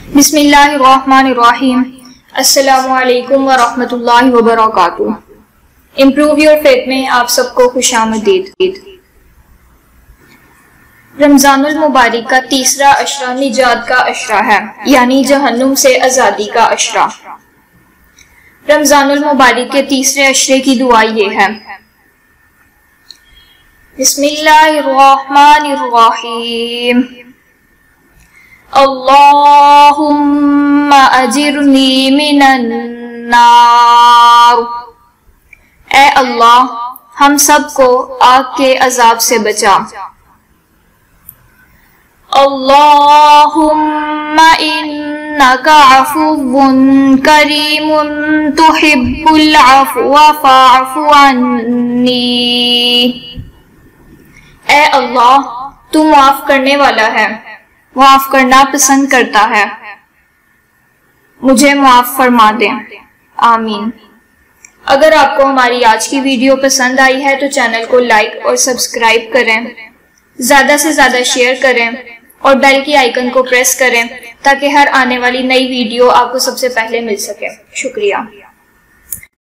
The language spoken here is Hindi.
बिस्मिल्लाहिर्रहमानिर्रहीम। अस्सलामु अलैकुम व रहमतुल्लाहि व बरकातुहू। इम्प्रूव योर फेथ में आप सबको खुशामदीद। रमजानुल मुबारक का तीसरा अशरा निजात का अशरा है, यानी जहन्नुम से आजादी का अशरा। रमजानुल मुबारक के तीसरे अशरे की दुआ ये है, बिस्मिल्लाहिर्रहमानिर्रहीम, अल्लाहुम्मा अजिरनी मिनन नार। ए अल्लाह, हम सबको आग के अजाब से बचा। अल्लाहुम्मा इन्नका अफ़ुव्वुन करीमुन तुहिब्बुल अफ़्व फ़अफ़ु अन्नी। ए अल्लाह, तू माफ करने वाला है, माफ करना पसंद करता है, मुझे माफ फरमा दे, आमीन। अगर आपको हमारी आज की वीडियो पसंद आई है तो चैनल को लाइक और सब्सक्राइब करें, ज्यादा से ज्यादा शेयर करें और बेल की आइकन को प्रेस करें ताकि हर आने वाली नई वीडियो आपको सबसे पहले मिल सके। शुक्रिया।